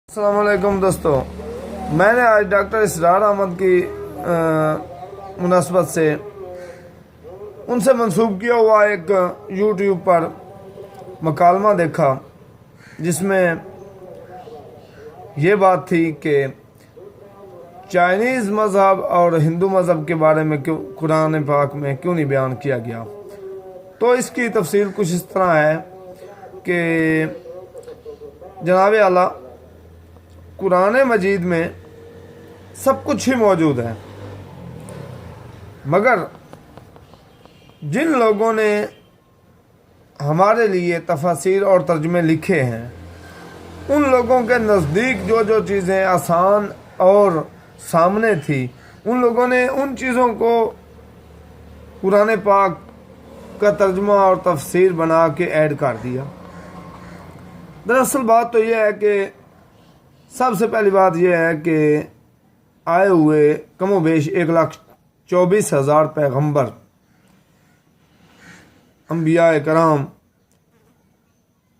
السلام علیکم دوستو، میں نے آج ڈاکٹر اسرار احمد کی مناسبت سے ان سے منسوب کیا ہوا ایک یوٹیوب پر مکالمہ دیکھا، جس میں یہ بات تھی کہ چائنیز مذہب اور ہندو مذہب کے بارے میں قرآن پاک میں کیوں نہیں بیان کیا گیا۔ تو اس کی تفصیل کچھ اس طرح ہے کہ جناب اعلیٰ قرآن مجید میں سب کچھ ہی موجود ہے، مگر جن لوگوں نے ہمارے لیے تفاسیر اور ترجمے لکھے ہیں، ان لوگوں کے نزدیک جو چیزیں آسان اور سامنے تھی، ان لوگوں نے ان چیزوں کو قرآن پاک کا ترجمہ اور تفسیر بنا کے ایڈ کر دیا۔ دراصل بات تو یہ ہے کہ سب سے پہلی بات یہ ہے کہ آئے ہوئے کم و بیش 1,24,000 پیغمبر، انبیاء کرام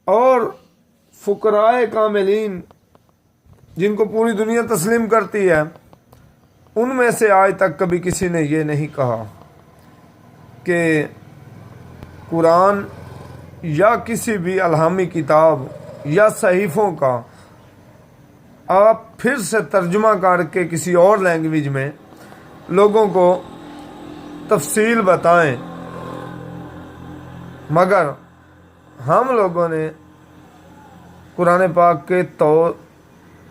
اور فقرائے کاملین جن کو پوری دنیا تسلیم کرتی ہے، ان میں سے آج تک کبھی کسی نے یہ نہیں کہا کہ قرآن یا کسی بھی الہامی کتاب یا صحیفوں کا آپ پھر سے ترجمہ کر کے کسی اور لینگویج میں لوگوں کو تفصیل بتائیں، مگر ہم لوگوں نے قرآن پاک کے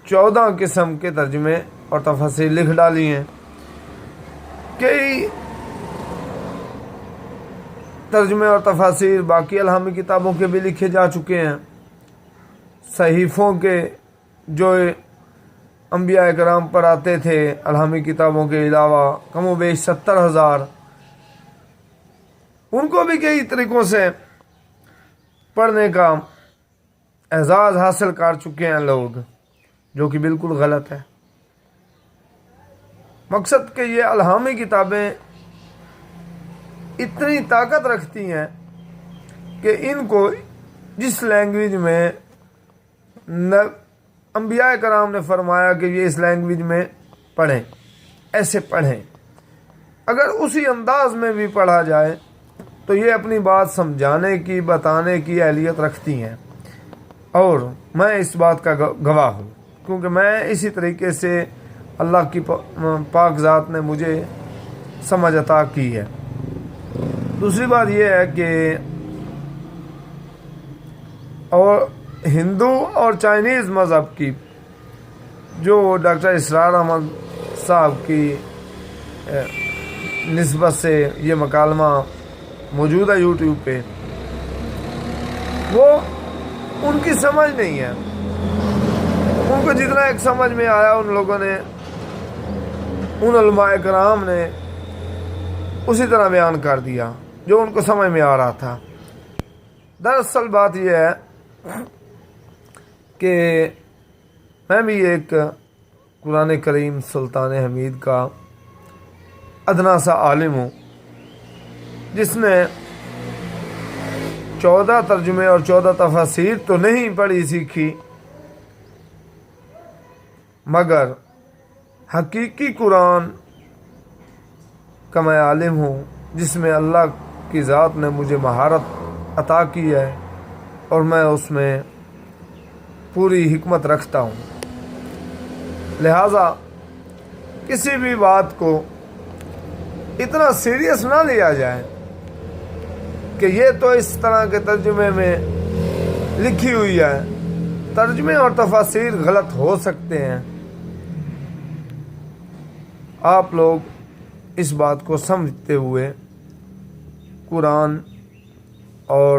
14 قسم کے ترجمے اور تفاسیر لکھ ڈالی ہیں۔ کئی ترجمے اور تفاسیر باقی الہامی کتابوں کے بھی لکھے جا چکے ہیں، صحیفوں کے جو انبیاء کرام پر آتے تھے الہامی کتابوں کے علاوہ کم و بیش 70,000، ان کو بھی کئی طریقوں سے پڑھنے کا اعزاز حاصل کر چکے ہیں لوگ، جو کہ بالکل غلط ہے۔ مقصد کہ یہ الہامی کتابیں اتنی طاقت رکھتی ہیں کہ ان کو جس لینگویج میں انبیاء کرام نے فرمایا کہ یہ اس لینگویج میں پڑھیں، ایسے پڑھیں، اگر اسی انداز میں بھی پڑھا جائے تو یہ اپنی بات سمجھانے کی، بتانے کی اہلیت رکھتی ہیں، اور میں اس بات کا گواہ ہوں، کیونکہ میں اسی طریقے سے اللہ کی پاک ذات نے مجھے سمجھ عطا کی ہے۔ دوسری بات یہ ہے کہ اور ہندو اور چائنیز مذہب کی جو ڈاکٹر اسرار احمد صاحب کی نسبت سے یہ مکالمہ موجود ہے یوٹیوب پہ، وہ ان کی سمجھ نہیں ہے۔ ان کو جتنا ایک سمجھ میں آیا، ان لوگوں نے، ان علماء کرام نے اسی طرح بیان کر دیا جو ان کو سمجھ میں آ رہا تھا۔ دراصل بات یہ ہے کہ میں بھی ایک قرآن کریم سلطان حمید کا ادنا سا عالم ہوں، جس نے 14 ترجمے اور 14 تفاسیر تو نہیں پڑھی سیکھی، مگر حقیقی قرآن کا میں عالم ہوں، جس میں اللہ کی ذات نے مجھے مہارت عطا کی ہے، اور میں اس میں پوری حکمت رکھتا ہوں۔ لہٰذا کسی بھی بات کو اتنا سیریس نہ لیا جائے کہ یہ تو اس طرح کے ترجمے میں لکھی ہوئی ہے۔ ترجمے اور تفاسیر غلط ہو سکتے ہیں، آپ لوگ اس بات کو سمجھتے ہوئے قرآن اور